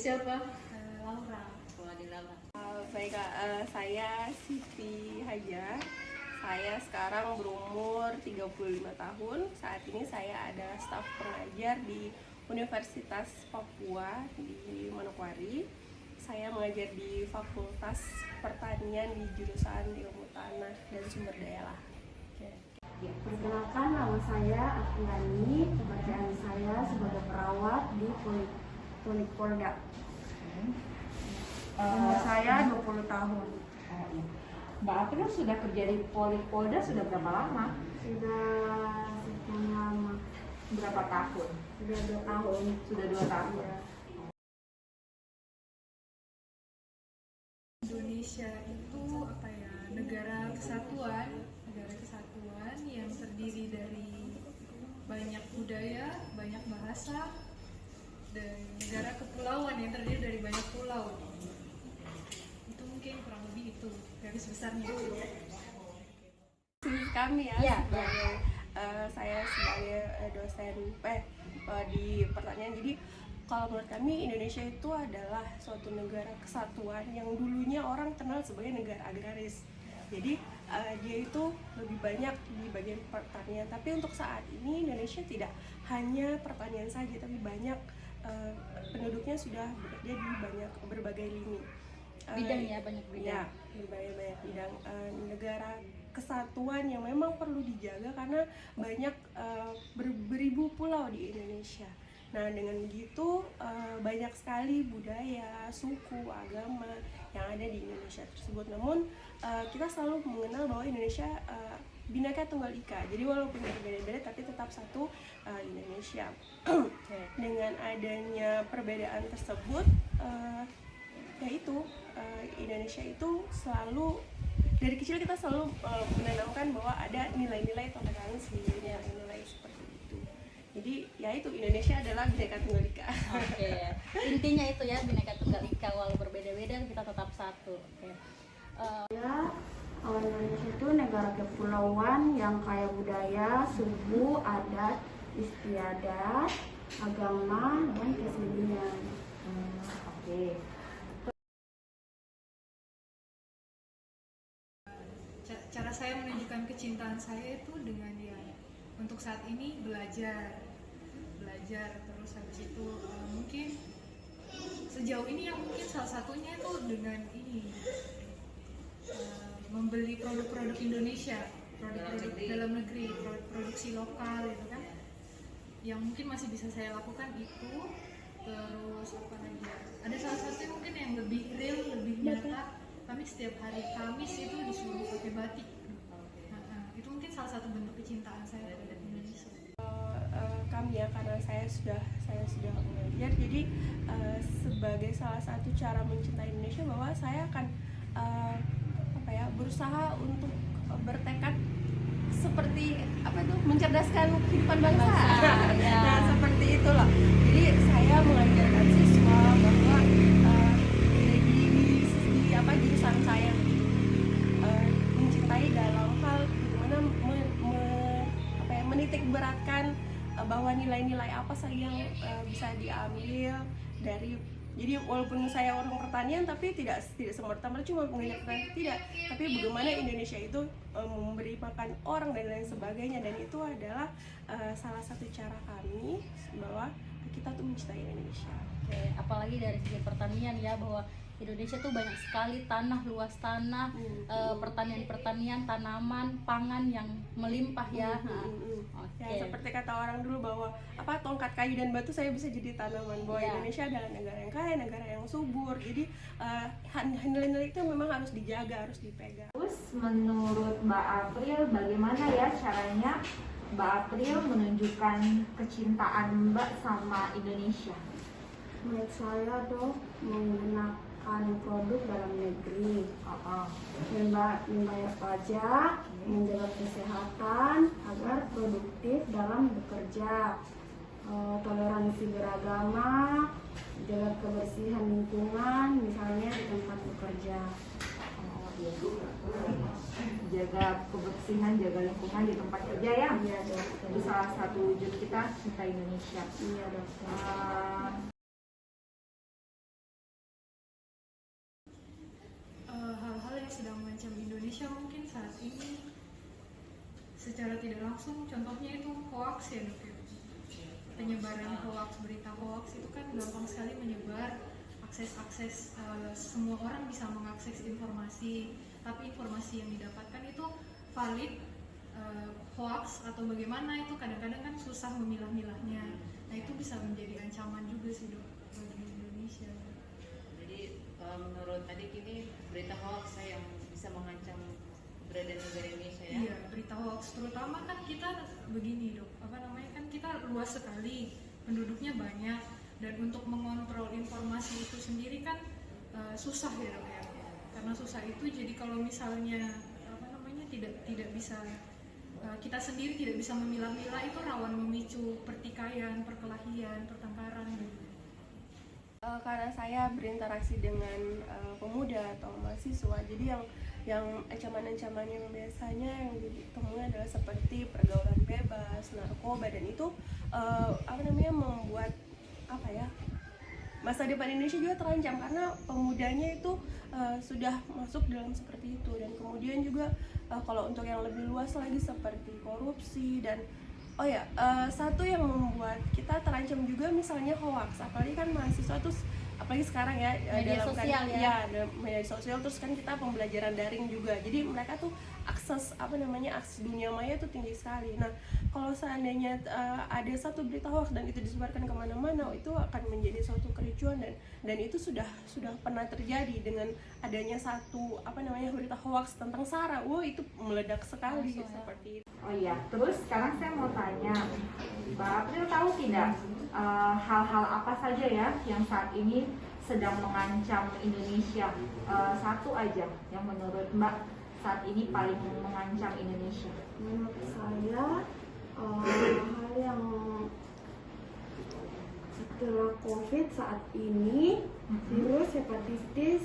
siapa? Laura. Baik Kak, saya Siti Haja. Saya sekarang berumur 35 tahun. Saat ini saya ada staf pengajar di Universitas Papua di Manokwari. Saya mengajar di Fakultas Pertanian di jurusan Ilmu Tanah dan Sumber Daya Lahan. Perkenalkan, nama saya Afriani. Pekerjaan saya sebagai perawat di Polipolda. Umur saya 20 tahun. Mbak April sudah kerja di Polipolda sudah berapa lama? Sudah sekian lama. Berapa tahun? Sudah 2 tahun. Sudah 2 tahun. Ya. Indonesia itu apa ya, negara kesatuan yang terdiri dari banyak budaya, banyak bahasa, dan negara kepulauan yang terdiri dari banyak pulau. Itu mungkin kurang lebih itu garis besarnya. Kami ya, saya sebagai dosen di pertanian. Jadi kalau menurut kami Indonesia itu adalah suatu negara kesatuan yang dulunya orang kenal sebagai negara agraris. Jadi dia itu lebih banyak di bagian pertanian. Tapi untuk saat ini Indonesia tidak hanya pertanian saja, tapi banyak penduduknya sudah bekerja di berbagai lini. Bidang ya, banyak bidang. Ya, banyak bidang. Negara kesatuan yang memang perlu dijaga karena banyak beribu pulau di Indonesia. Nah, dengan begitu banyak sekali budaya, suku, agama yang ada di Indonesia tersebut. Namun kita selalu mengenal bahwa Indonesia Bhinneka Tunggal Ika. Jadi walaupun berbeda-beda tapi tetap satu Indonesia. Dengan adanya perbedaan tersebut, yaitu Indonesia itu selalu dari kecil kita selalu menanamkan bahwa ada nilai-nilai toleransi, nilai seperti itu. Jadi ya itu, Indonesia adalah Bhinneka Tunggal Ika. Oke. Intinya itu ya, Bhinneka Tunggal Ika, walau berbeda-beda kita tetap satu. Oke. Kalau Indonesia itu negara kepulauan yang kaya budaya, suku, adat, istiadat, agama, dan kesenian. Oke. Cara saya menunjukkan kecintaan saya itu dengan ya, untuk saat ini belajar terus habis itu mungkin sejauh ini yang mungkin salah satunya itu dengan ini membeli produk-produk Indonesia, produk-produk dalam negeri, produksi lokal itu kan, yang mungkin masih bisa saya lakukan itu. Terus apa lagi ya? Ada salah satu mungkin yang lebih real, lebih nyata. Kami setiap hari Kamis itu disuruh pakai batik. Itu mungkin salah satu bentuk kecintaan saya terhadap Indonesia. Kami ya, karena saya sudah mengajar, jadi sebagai salah satu cara mencintai Indonesia bahwa saya akan berusaha untuk bertekad seperti mencerdaskan kehidupan bangsa. Nah, seperti itulah. Jadi saya mengajarkan siswa bahwa di jurusan saya mencintai dalam hal bagaimana menitik beratkan bahwa nilai-nilai apa saja yang bisa diambil dari. Jadi walaupun saya orang pertanian tapi tidak semerta-merta cuma mengajar pertanian, tidak, tapi bagaimana Indonesia itu memberi makan orang dan lain sebagainya, dan itu adalah salah satu cara kami bahwa kita tuh mencintai Indonesia. Oke, apalagi dari segi pertanian ya, bahwa Indonesia tuh banyak sekali luas tanah, pertanian, tanaman, pangan yang melimpah ya. Ya, seperti kata orang dulu bahwa tongkat kayu dan batu saya bisa jadi tanaman, bahwa Indonesia adalah negara yang kaya, negara yang subur. Jadi nilai-nilai itu memang harus dijaga, harus dipegang. Terus menurut Mbak April, bagaimana ya caranya Mbak April menunjukkan kecintaan Mbak sama Indonesia? Menurut saya tuh menggunakan produk dalam negeri, membayar pajak, menjaga kesehatan agar produktif dalam bekerja, toleransi beragama, jaga kebersihan lingkungan, misalnya di tempat bekerja. Jaga kebersihan, jaga lingkungan di tempat kerja ya? Iya, dokter. Itu salah satu wujud kita cinta Indonesia. Iya, dokter. Indonesia mungkin saat ini secara tidak langsung, contohnya itu hoax ya dok ya. Penyebaran hoax, berita hoax itu kan gampang sekali menyebar, akses semua orang bisa mengakses informasi, tapi informasi yang didapatkan itu valid, hoax atau bagaimana itu kadang-kadang kan susah memilah-milahnya. Nah itu bisa menjadi ancaman juga sih dok bagi Indonesia. Jadi menurut adik ini berita hoax yang bisa mengancam keberadaan negara Indonesia ya? Iya, berita hoax terutama kan kita begini dok, kan kita luas sekali, penduduknya banyak, dan untuk mengontrol informasi itu sendiri kan susah ya dok ya. Karena susah itu jadi kalau misalnya tidak bisa kita sendiri tidak bisa memilah-milah, itu rawan memicu pertikaian, perkelahian, pertengkaran gitu. Karena saya berinteraksi dengan pemuda atau mahasiswa, jadi yang ancaman-ancaman yang biasanya yang ditemui adalah seperti pergaulan bebas, narkoba, dan itu membuat masa depan Indonesia juga terancam karena pemudanya itu sudah masuk dalam seperti itu. Dan kemudian juga kalau untuk yang lebih luas lagi seperti korupsi dan satu yang membuat kita terancam juga misalnya hoax, apalagi kan mahasiswa tuh apalagi sekarang ya Media dalam sosial ya. dalam media sosial, terus kan kita pembelajaran daring juga, jadi mereka tuh akses dunia maya tuh tinggi sekali. Nah kalau seandainya ada satu berita hoax dan itu disebarkan kemana-mana, itu akan menjadi suatu kericuan, dan itu sudah pernah terjadi dengan adanya satu berita hoax tentang SARA. Itu meledak sekali seperti itu. Oh iya, terus sekarang saya mau tanya, Mbak April tahu tidak hal-hal apa saja ya yang saat ini sedang mengancam Indonesia? Satu aja yang menurut Mbak saat ini paling mengancam Indonesia. Menurut saya hal yang setelah COVID saat ini, virus hepatitis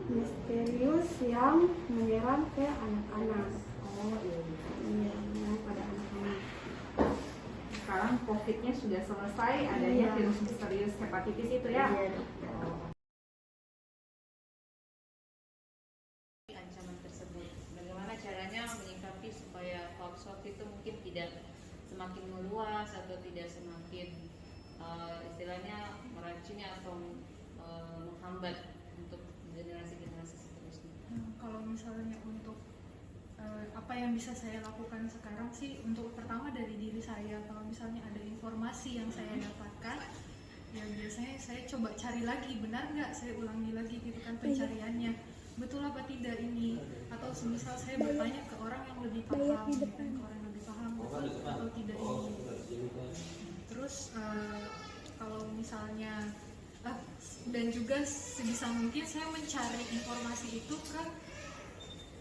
misterius yang menyerang ke anak-anak. Iya, pada anak-anak. Sekarang COVID-nya sudah selesai, adanya virus misterius hepatitis itu ya. Ancaman tersebut, bagaimana caranya menyikapi supaya hoax itu mungkin tidak semakin meluas atau tidak semakin istilahnya meracuni atau menghambat untuk generasi-generasi seterusnya. Kalau misalnya untuk apa yang bisa saya lakukan sekarang sih, untuk pertama dari diri saya, kalau misalnya ada informasi yang saya dapatkan, ya biasanya saya coba cari lagi, benar nggak, saya ulangi lagi gitu kan pencariannya, betul apa tidak ini, atau semisal saya bertanya ke orang yang lebih paham, gitu kan, ke orang yang lebih paham betul atau tidak ini. Terus kalau misalnya dan juga sebisa mungkin saya mencari informasi itu ke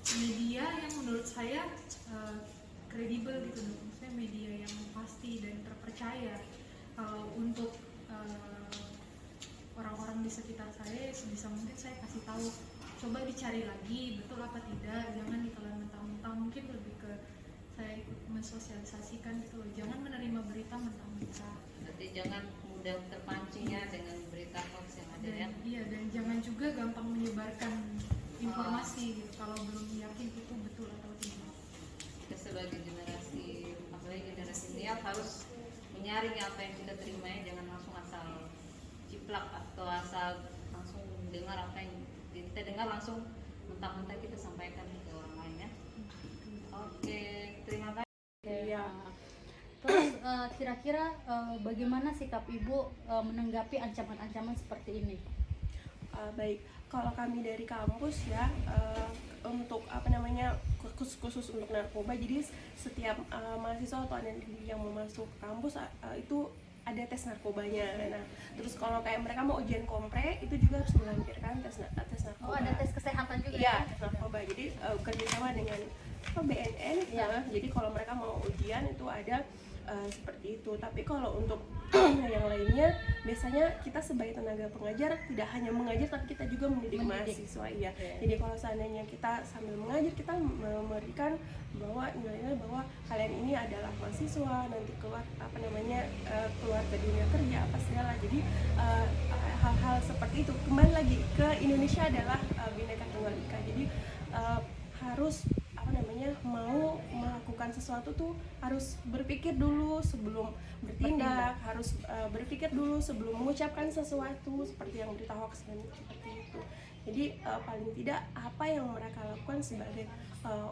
media yang menurut saya kredibel gitu, maksudnya media yang pasti dan terpercaya. Kalau untuk orang-orang di sekitar saya, sebisa mungkin saya kasih tahu, coba dicari lagi betul apa tidak, jangan ditelan mentah-mentah. Mungkin lebih ke saya ikut mensosialisasikan gitu loh, jangan menerima berita mentah-mentah. Berarti jangan mudah terpancing ya dengan berita hoax yang ada ya. Iya, dan jangan juga gampang menyebarkan informasi gitu kalau belum yakin itu betul atau tidak. Kita sebagai generasi, apalagi generasi milenial, harus menyaring apa yang kita terima ya, jangan langsung asal ciplak atau asal langsung dengar apa yang kita dengar langsung mentah-mentah kita sampaikan ke orang lain ya. Oke, terima kasih. Iya. Terus kira-kira bagaimana sikap Ibu menanggapi ancaman-ancaman seperti ini? Baik, kalau kami dari kampus ya, untuk khusus untuk narkoba, jadi setiap mahasiswa atau anak didik yang mau masuk kampus itu ada tes narkobanya. Nah, terus kalau kayak mereka mau ujian kompre, itu juga harus melampirkan tes narkoba. Oh, ada tes kesehatan juga ya? ya? Tes narkoba. Jadi kerjasama dengan BNN. Ya. Jadi kalau mereka mau ujian itu ada seperti itu. Tapi kalau untuk yang lainnya, biasanya kita sebagai tenaga pengajar tidak hanya mengajar, tapi kita juga mendidik mahasiswa. Iya. Jadi kalau seandainya kita sambil mengajar, kita memberikan bahwa nilai-nilai bahwa kalian ini adalah mahasiswa, nanti keluar keluar ke dunia kerja apa segala. Jadi hal-hal seperti itu, kembali lagi ke Indonesia adalah Bhinneka Tunggal Ika. Jadi harus mau melakukan sesuatu tuh harus berpikir dulu sebelum bertindak, harus berpikir dulu sebelum mengucapkan sesuatu seperti yang berita hoax dan seperti itu. Jadi paling tidak apa yang mereka lakukan sebagai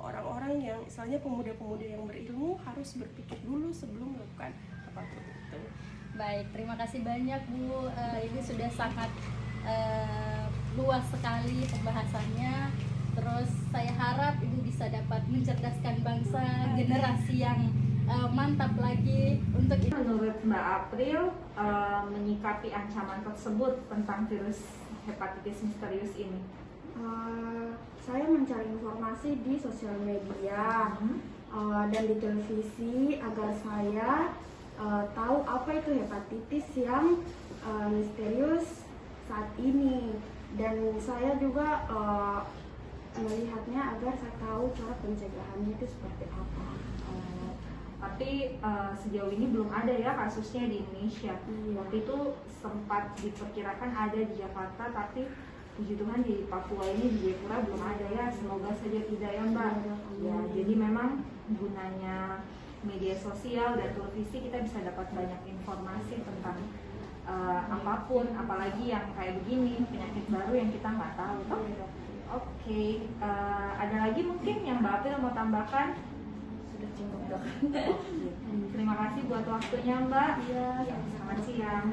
orang-orang yang istilahnya pemuda-pemuda yang berilmu harus berpikir dulu sebelum melakukan apapun itu. Baik, terima kasih banyak Bu. Ini sudah sangat luas sekali pembahasannya. Terus saya harap Ibu bisa dapat mencerdaskan bangsa, generasi yang mantap lagi untuk itu. Menurut Mbak April, menyikapi ancaman tersebut tentang virus hepatitis misterius ini? Saya mencari informasi di sosial media dan di televisi agar saya tahu apa itu hepatitis yang misterius saat ini, dan saya juga melihatnya agar saya tahu cara pencegahannya itu seperti apa. Tapi sejauh ini belum ada ya kasusnya di Indonesia. Waktu itu sempat diperkirakan ada di Jakarta, tapi puji Tuhan di Papua ini, di Jayapura belum ada ya. Semoga saja tidak ya Mbak. Ya, jadi memang gunanya media sosial dan televisi kita bisa dapat banyak informasi tentang apapun, apalagi yang kayak begini, penyakit baru yang kita nggak tahu. Oke, ada lagi mungkin yang Mbak April mau tambahkan? Sudah cukup dok. Terima kasih buat waktunya Mbak. Iya, Selamat siang.